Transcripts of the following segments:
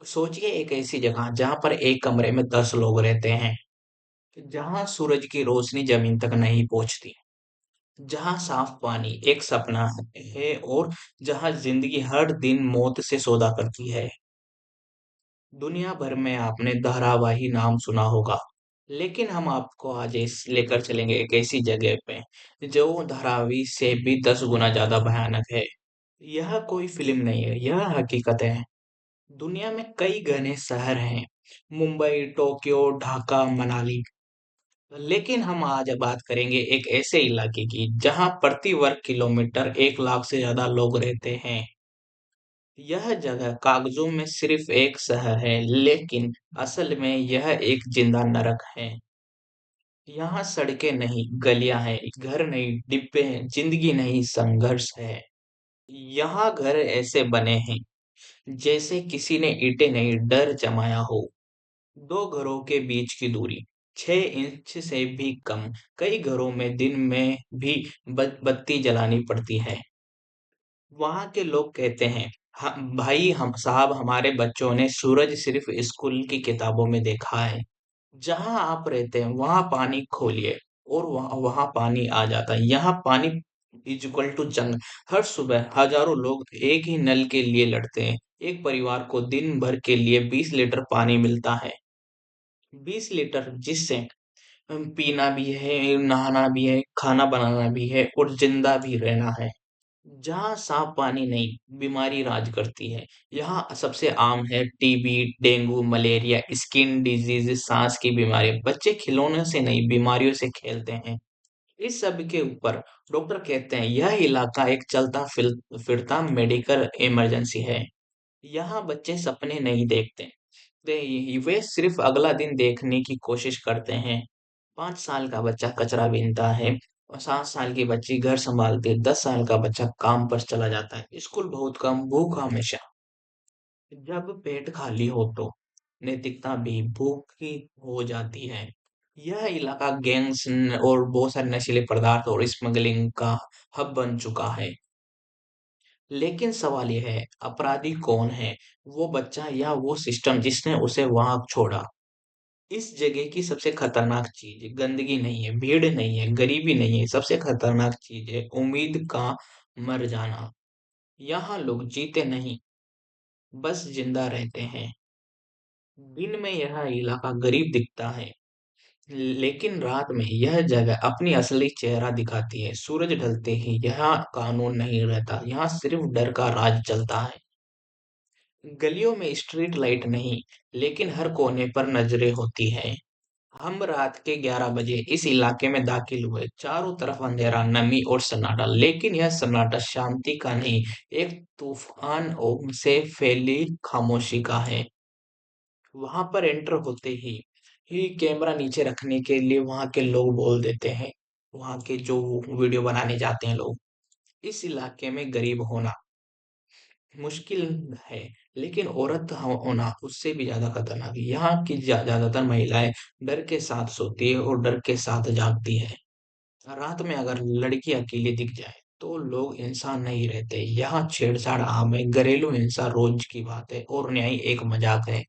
सोचिए एक ऐसी जगह जहां पर एक कमरे में 10 लोग रहते हैं, जहां सूरज की रोशनी जमीन तक नहीं पहुंचती, जहां साफ पानी एक सपना है और जहां जिंदगी हर दिन मौत से सौदा करती है। दुनिया भर में आपने धारावाही नाम सुना होगा, लेकिन हम आपको आज इस लेकर चलेंगे एक ऐसी जगह पे जो धारावाही से भी 10 गुना ज्यादा भयानक है। यह कोई फिल्म नहीं है, यह हकीकत है। दुनिया में कई घने शहर हैं, मुंबई, टोक्यो, ढाका, मनाली। लेकिन हम आज बात करेंगे एक ऐसे इलाके की जहां प्रति वर्ग किलोमीटर 1 लाख से ज्यादा लोग रहते हैं। यह जगह कागजों में सिर्फ एक शहर है, लेकिन असल में यह एक जिंदा नरक है। यहाँ सड़कें नहीं, गलियां हैं, घर नहीं, डिब्बे हैं, जिंदगी नहीं, संघर्ष है। यहाँ घर ऐसे बने हैं जैसे किसी ने ईंटें नहीं, डर जमाया हो। दो घरों के बीच की दूरी 6 इंच से भी कम। कई घरों में दिन में भी बत्ती जलानी पड़ती है। वहां के लोग कहते हैं, भाई हम साहब, हमारे बच्चों ने सूरज सिर्फ स्कूल की किताबों में देखा है। जहां आप रहते हैं वहां पानी खोलिए और वहां वहां पानी आ जाता है। यहाँ पानी इज इक्वल टू जंग। हर सुबह हजारों लोग एक ही नल के लिए लड़ते हैं। एक परिवार को दिन भर के लिए 20 लीटर पानी मिलता है। 20 लीटर, जिससे पीना भी है, नहाना भी है, खाना बनाना भी है और जिंदा भी रहना है। जहाँ साफ पानी नहीं, बीमारी राज करती है। यहाँ सबसे आम है TB, dengue, malaria, skin disease, सांस की बीमारी। बच्चे खिलौने से नहीं, बीमारियों से खेलते हैं। इस सब के ऊपर डॉक्टर कहते हैं यह इलाका एक चलता फिरता मेडिकल इमरजेंसी है। यहाँ बच्चे सपने नहीं देखते, वे सिर्फ अगला दिन देखने की कोशिश करते हैं। 5 साल का बच्चा कचरा बीनता है और 7 साल की बच्ची घर संभालती है। 10 साल का बच्चा काम पर चला जाता है, स्कूल बहुत कम, भूख हमेशा। जब पेट खाली हो तो नैतिकता भी भूखी हो जाती है। यह इलाका गैंग्स और बहुत सारे नशीले पदार्थ और स्मगलिंग का हब बन चुका है। लेकिन सवाल यह है, अपराधी कौन है? वो बच्चा या वो सिस्टम जिसने उसे वहां छोड़ा? इस जगह की सबसे खतरनाक चीज गंदगी नहीं है, भीड़ नहीं है, गरीबी नहीं है। सबसे खतरनाक चीज है उम्मीद का मर जाना। यहाँ लोग जीते नहीं, बस जिंदा रहते हैं। दिन में यह इलाका गरीब दिखता है, लेकिन रात में यह जगह अपनी असली चेहरा दिखाती है। सूरज ढलते ही यहाँ कानून नहीं रहता, यहाँ सिर्फ डर का राज चलता है। गलियों में स्ट्रीट लाइट नहीं, लेकिन हर कोने पर नजरें होती हैं। हम रात के 11 बजे इस इलाके में दाखिल हुए। चारों तरफ अंधेरा, नमी और सन्नाटा, लेकिन यह सन्नाटा शांति का नहीं, एक तूफान से फैली खामोशी का है। वहां पर एंटर होते ही कैमरा नीचे रखने के लिए वहां के लोग बोल देते हैं, वहां के जो वीडियो बनाने जाते हैं लोग, इस इलाके में गरीब होना मुश्किल है, लेकिन औरत होना उससे भी ज्यादा खतरनाक है। यहाँ की ज्यादातर महिलाएं डर के साथ सोती है और डर के साथ जागती है। रात में अगर लड़की अकेली दिख जाए तो लोग इंसान नहीं रहते। यहाँ छेड़छाड़ आम है, घरेलू हिंसा रोज की बात है और न्याय एक मजाक है।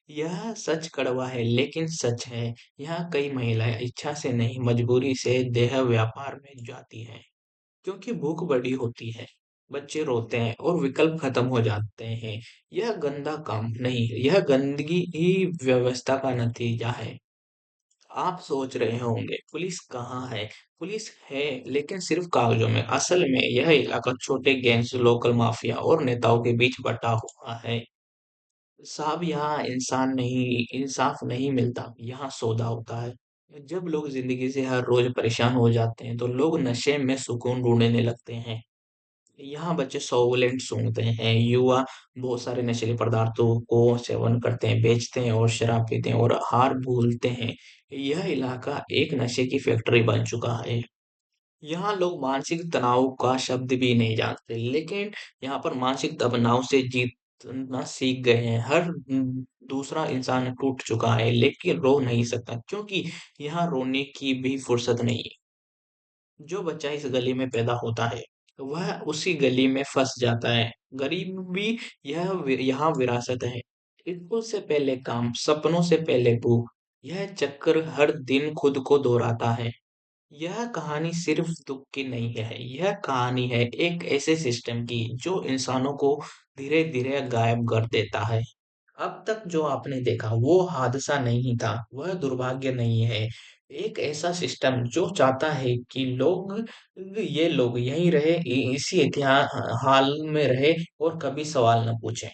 यह सच कड़वा है, लेकिन सच है। यहाँ कई महिलाएं इच्छा से नहीं, मजबूरी से देह व्यापार में जाती हैं, क्योंकि भूख बड़ी होती है, बच्चे रोते हैं और विकल्प खत्म हो जाते हैं। यह गंदा काम नहीं, यह गंदगी ही व्यवस्था का नतीजा है। आप सोच रहे होंगे पुलिस कहाँ है? पुलिस है, लेकिन सिर्फ कागजों में। असल में यह इलाका छोटे गैंग्स, लोकल माफिया और नेताओं के बीच बटा हुआ है। साहब, यहाँ इंसान नहीं, इंसाफ नहीं मिलता, यहाँ सौदा होता है। जब लोग जिंदगी से हर रोज परेशान हो जाते हैं तो लोग नशे में सुकून ढूंढने लगते हैं। यहाँ बच्चे सॉलिड सूंघते हैं, युवा बहुत सारे नशीले पदार्थों को सेवन करते हैं, बेचते हैं और शराब पीते हैं और हार भूलते हैं। यह इलाका एक नशे की फैक्ट्री बन चुका है। यहाँ लोग मानसिक तनाव का शब्द भी नहीं जानते, लेकिन यहाँ पर मानसिक तनाव से जीतना सीख गए हैं। हर दूसरा इंसान टूट चुका है, लेकिन रो नहीं सकता, क्योंकि यहाँ रोने की भी फुर्सत नहीं है। जो बच्चा इस गली में पैदा होता है वह उसी गली में फंस जाता है। गरीबी यहाँ विरासत है। स्कूल से पहले काम, सपनों से पहले भूख, यह चक्कर हर दिन खुद को दोहराता है। यह कहानी सिर्फ दुख की नहीं है, यह कहानी है एक ऐसे सिस्टम की जो इंसानों को धीरे धीरे गायब कर देता है। अब तक जो आपने देखा वो हादसा नहीं था, वह दुर्भाग्य नहीं है। एक ऐसा सिस्टम जो चाहता है कि लोग यहीं रहे, इसी इतिहास हाल में रहे और कभी सवाल न पूछे।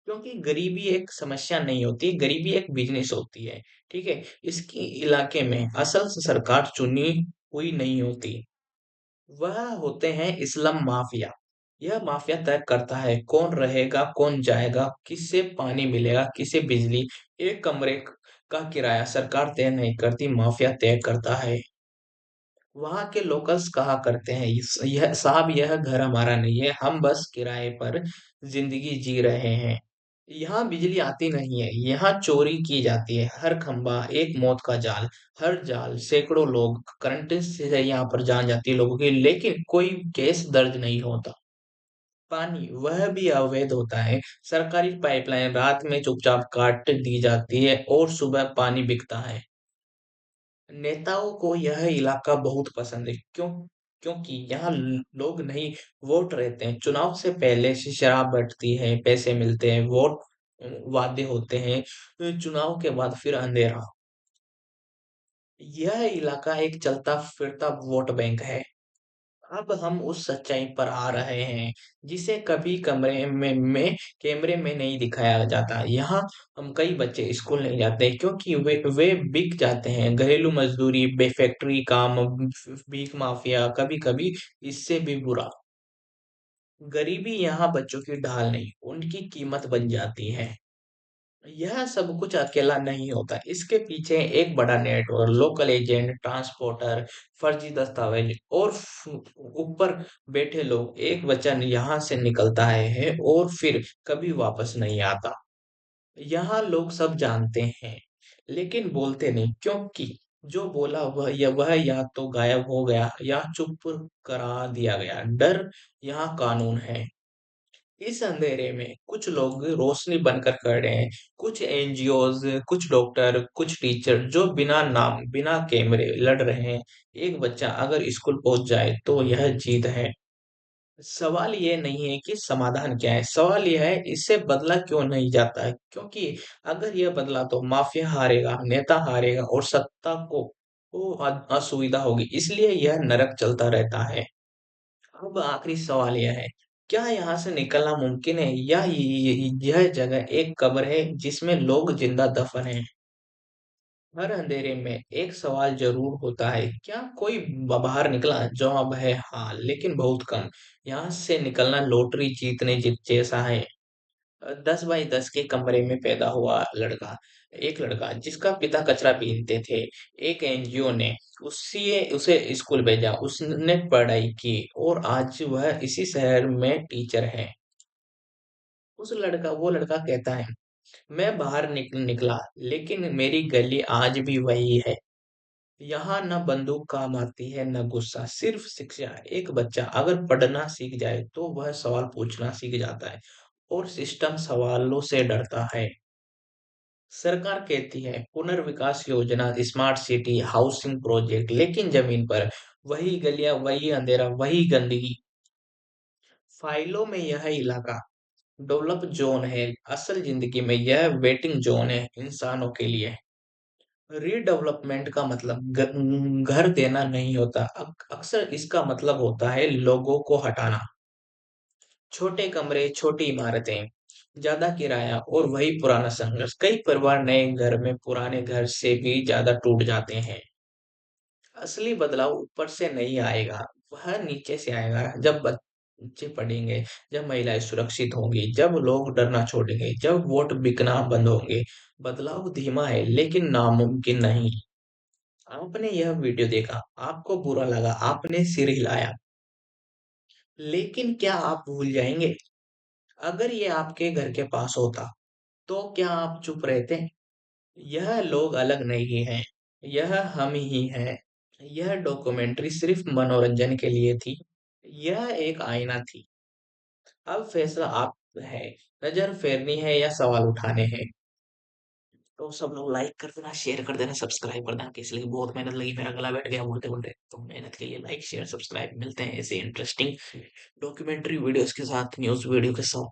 क्योंकि गरीबी एक समस्या नहीं होती, गरीबी एक बिजनेस होती है। ठीक है, इसकी इलाके में असल सरकार चुनी हुई नहीं होती, वह होते हैं इस्लाम माफिया। यह माफिया तय करता है कौन रहेगा, कौन जाएगा, किससे पानी मिलेगा, किसे बिजली। एक कमरे का किराया सरकार तय नहीं करती, माफिया तय करता है। वहां के लोकल्स कहा करते हैं, यह साहब यह घर हमारा नहीं है, हम बस किराए पर जिंदगी जी रहे हैं। यहाँ बिजली आती नहीं है, यहाँ चोरी की जाती है। हर खंबा एक मौत का जाल, हर जाल सैकड़ों लोग, करंट से यहाँ पर जान जाती है लोगों की, लेकिन कोई केस दर्ज नहीं होता। पानी वह भी अवैध होता है। सरकारी पाइपलाइन रात में चुपचाप काट दी जाती है और सुबह पानी बिकता है। नेताओं को यह इलाका बहुत पसंद है। क्यों? क्योंकि यहाँ लोग नहीं, वोट रहते हैं। चुनाव से पहले से शराब बढ़ती है, पैसे मिलते हैं, वोट वादे होते हैं। चुनाव के बाद फिर अंधेरा। यह इलाका एक चलता फिरता वोट बैंक है। अब हम उस सच्चाई पर आ रहे हैं जिसे कभी कैमरे में नहीं दिखाया जाता। यहाँ हम कई बच्चे स्कूल नहीं जाते क्योंकि वे बिक जाते हैं। घरेलू मजदूरी, फैक्ट्री काम, भीख माफिया, कभी कभी इससे भी बुरा। गरीबी यहाँ बच्चों की ढाल नहीं, उनकी कीमत बन जाती है। यह सब कुछ अकेला नहीं होता, इसके पीछे एक बड़ा नेटवर्क, लोकल एजेंट, ट्रांसपोर्टर, फर्जी दस्तावेज और ऊपर बैठे लोग। एक वचन यहाँ से निकलता है और फिर कभी वापस नहीं आता। यहाँ लोग सब जानते हैं लेकिन बोलते नहीं, क्योंकि जो बोला वह या तो गायब हो गया या चुप करा दिया गया। डर यहाँ कानून है। इस अंधेरे में कुछ लोग रोशनी बनकर खड़े हैं, कुछ एनजीओज, कुछ डॉक्टर, कुछ टीचर जो बिना नाम, बिना कैमरे लड़ रहे हैं। एक बच्चा अगर स्कूल पहुंच जाए तो यह जीत है। सवाल ये नहीं है कि समाधान क्या है, सवाल यह है इससे बदला क्यों नहीं जाता है। क्योंकि अगर यह बदला तो माफिया हारेगा, नेता हारेगा और सत्ता को असुविधा होगी, इसलिए यह नरक चलता रहता है। अब आखिरी सवाल यह है, क्या यहाँ से निकलना मुमकिन है या यह जगह एक कब्र है जिसमें लोग जिंदा दफन हैं? हर अंधेरे में एक सवाल जरूर होता है, क्या कोई बाहर निकला? जवाब है हाँ, लेकिन बहुत कम। यहाँ से निकलना लॉटरी जीतने जैसा है। 10 बाई 10 के कमरे में पैदा हुआ लड़का, एक लड़का जिसका पिता कचरा बीनते थे। एक एनजीओ ने उसी उसे स्कूल भेजा, उसने पढ़ाई की और आज वह इसी शहर में टीचर है। वो लड़का कहता है, मैं बाहर निकला लेकिन मेरी गली आज भी वही है। यहाँ न बंदूक काम आती है, न गुस्सा, सिर्फ शिक्षा। एक बच्चा अगर पढ़ना सीख जाए तो वह सवाल पूछना सीख जाता है और सिस्टम सवालों से डरता है। सरकार कहती है पुनर्विकास योजना, स्मार्ट सिटी, हाउसिंग प्रोजेक्ट, लेकिन जमीन पर वही गलियां, वही अंधेरा, वही गंदगी। फाइलों में यह इलाका डेवलप जोन है, असल जिंदगी में यह वेटिंग जोन है इंसानों के लिए। रीडेवलपमेंट का मतलब घर देना नहीं होता, अक्सर इसका मतलब होता है लोगों को हटाना। छोटे कमरे, छोटी इमारतें, ज्यादा किराया और वही पुराना संघर्ष। कई परिवार नए घर में पुराने घर से भी ज्यादा टूट जाते हैं। असली बदलाव ऊपर से नहीं आएगा, वह नीचे से आएगा। जब बच्चे पढ़ेंगे, जब महिलाएं सुरक्षित होंगी, जब लोग डरना छोड़ेंगे, जब वोट बिकना बंद होंगे। बदलाव धीमा है लेकिन नामुमकिन नहीं। आपने यह वीडियो देखा, आपको बुरा लगा, आपने सिर हिलाया, लेकिन क्या आप भूल जाएंगे? अगर ये आपके घर के पास होता तो क्या आप चुप रहते? यह लोग अलग नहीं हैं, यह हम ही हैं। यह डॉक्यूमेंट्री सिर्फ मनोरंजन के लिए थी, यह एक आईना थी। अब फैसला आप है, नजर फेरनी है या सवाल उठाने हैं। तो सब लोग लाइक कर देना, शेयर कर देना, सब्सक्राइब कर देना। इसलिए बहुत मेहनत लगी, मेरा गला बैठ गया बोलते बोलते। तो मेहनत के लिए लाइक शेयर सब्सक्राइब। मिलते हैं ऐसे इंटरेस्टिंग डॉक्यूमेंट्री वीडियोस के साथ, न्यूज वीडियो के साथ।